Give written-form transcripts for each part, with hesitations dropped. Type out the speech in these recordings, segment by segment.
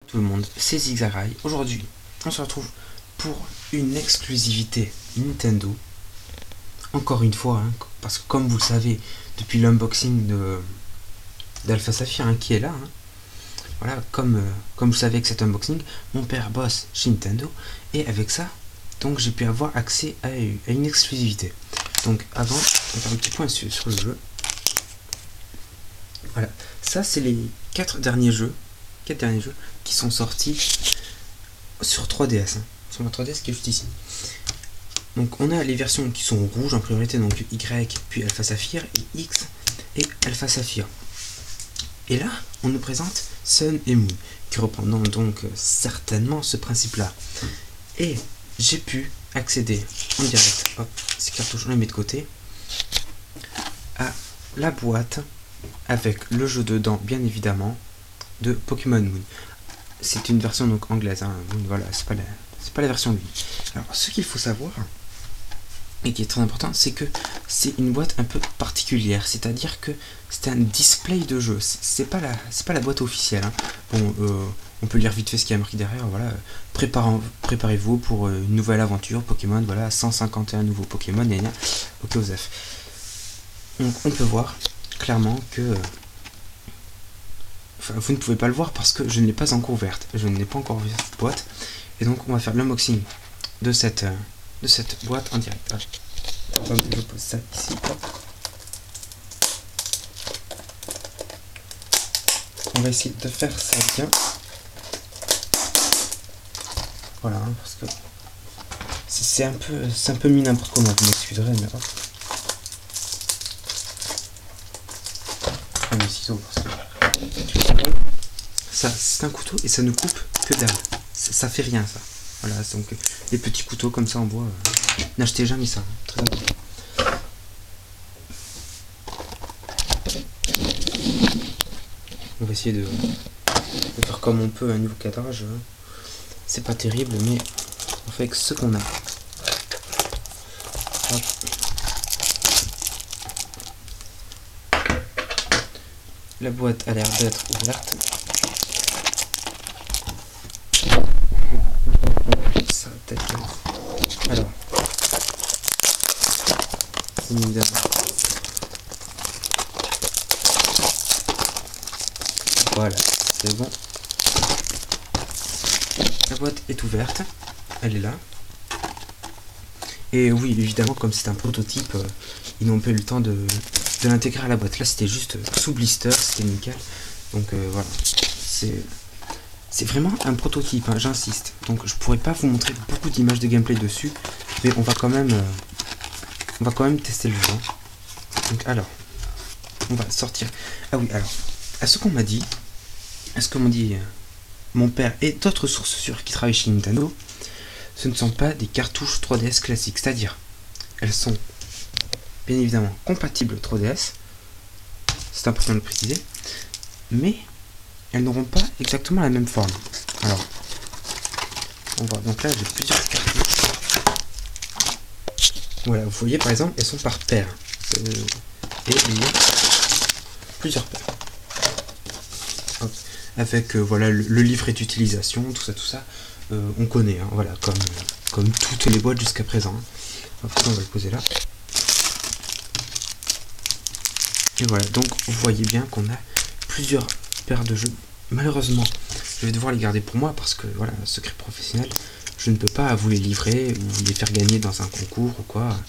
tout le monde, c'est Zigzagrai. Aujourd'hui, on se retrouve pour une exclusivité Nintendo. Encore une fois, hein, parce que comme vous le savez, depuis l'unboxing d'Alpha Saphir qui est là, voilà, comme vous savez avec cet unboxing, mon père bosse chez Nintendo, et avec ça, donc j'ai pu avoir accès à une exclusivité. Donc avant, on va faire un petit point sur le jeu. Voilà, ça c'est les 4 derniers jeux qui sont sortis sur 3DS, sur ma 3DS qui est juste ici. Donc on a les versions qui sont rouges en priorité, donc Y, puis Alpha Saphir, et X et Alpha Saphir. Et là, on nous présente Sun et Moon, qui reprendront donc certainement ce principe-là. Et j'ai pu accéder en direct, hop, ces cartouches on les met de côté, à la boîte avec le jeu dedans, bien évidemment, de Pokémon Moon. C'est une version donc anglaise, Moon, voilà, c'est pas la version lui. Alors, ce qu'il faut savoir, et qui est très important, c'est que c'est une boîte un peu particulière, c'est-à-dire que c'est un display de jeu, c'est pas la boîte officielle. Bon, on peut lire vite fait ce qu'il y a marqué derrière, voilà, préparez-vous pour une nouvelle aventure Pokémon, voilà, 151 nouveaux Pokémon, ok Osef. Donc on peut voir clairement que, enfin, vous ne pouvez pas le voir parce que je ne l'ai pas encore ouverte, je ne l'ai pas encore ouvert cette boîte, et donc on va faire l'unboxing de cette boîte en direct. Je pose ça ici. On va essayer de faire ça bien. Voilà, parce que c'est un peu mis n'importe comment, vous m'excuserez, mais hop. Un ciseau, parce que ça, c'est un couteau et ça ne coupe que dalle. Ça fait rien, ça. Voilà, donc les petits couteaux comme ça en bois, n'achetez jamais ça, très important. On va essayer de faire comme on peut un niveau cadrage. C'est pas terrible, mais on fait avec ce qu'on a. Hop. La boîte a l'air d'être ouverte. Ça peut-être. Alors, évidemment. Voilà, c'est bon. La boîte est ouverte, elle est là. Et oui, évidemment, comme c'est un prototype, ils n'ont pas eu le temps de l'intégrer à la boîte. Là, c'était juste sous blister, c'était nickel. Donc voilà, c'est vraiment un prototype, j'insiste. Donc je pourrais pas vous montrer beaucoup d'images de gameplay dessus, mais on va quand même tester le jeu. Donc alors, on va sortir. Ah oui, alors, à ce qu'on m'a dit, mon père et d'autres sources sûres qui travaillent chez Nintendo, ce ne sont pas des cartouches 3DS classiques, c'est-à-dire elles sont bien évidemment compatibles 3DS, c'est important de le préciser, mais elles n'auront pas exactement la même forme. Alors, on voit, donc là j'ai plusieurs cartouches. Voilà, vous voyez par exemple, elles sont par paire, et il y a plusieurs paires. Hop. Avec voilà le livret d'utilisation, tout ça, on connaît, voilà, comme toutes les boîtes jusqu'à présent. Hop, on va le poser là. Et voilà, donc vous voyez bien qu'on a plusieurs paires de jeux. Malheureusement, je vais devoir les garder pour moi parce que voilà, secret professionnel, je ne peux pas vous les livrer ou vous les faire gagner dans un concours ou quoi.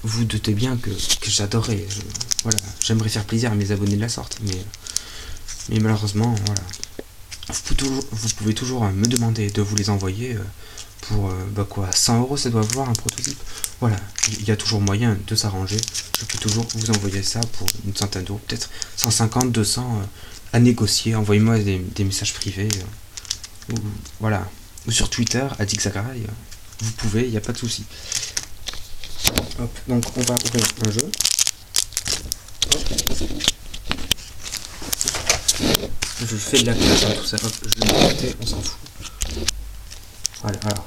Vous doutez bien que j'adorerais, voilà, j'aimerais faire plaisir à mes abonnés de la sorte, mais malheureusement, voilà. Vous pouvez toujours me demander de vous les envoyer pour 100 € ça doit valoir un prototype. Voilà, il y a toujours moyen de s'arranger. Je peux toujours vous envoyer ça pour une centaine d'euros, peut-être 150, 200 à négocier. Envoyez-moi des messages privés. Voilà, ou sur Twitter, à Zigzagrai. Vous pouvez, il n'y a pas de souci. Hop, donc on va ouvrir un jeu. Je fais de la place, tout ça, hop, je le mets de côté, on s'en fout. Voilà, alors.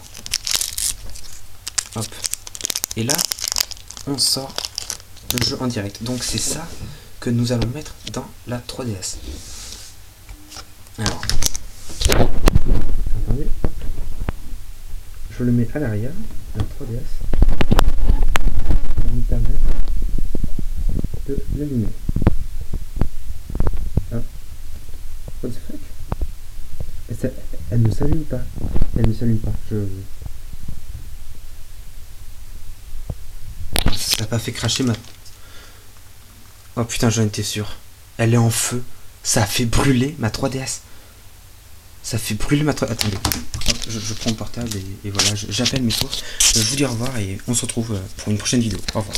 Hop. Et là, on sort le jeu en direct. Donc c'est ça que nous allons mettre dans la 3DS. Alors, Attendez, hop. Je le mets à l'arrière, la 3DS, pour nous permettre de l'allumer. Ah. What the fuck? Elle ne s'allume pas. Elle ne s'allume pas. Ça n'a pas fait cracher ma... Oh putain, j'en étais sûr. Elle est en feu. Ça a fait brûler ma 3DS. Ça fait brûler ma 3DS. Attendez. Hop, je prends le portable et voilà, j'appelle mes sources. Je vous dis au revoir et on se retrouve pour une prochaine vidéo. Au revoir.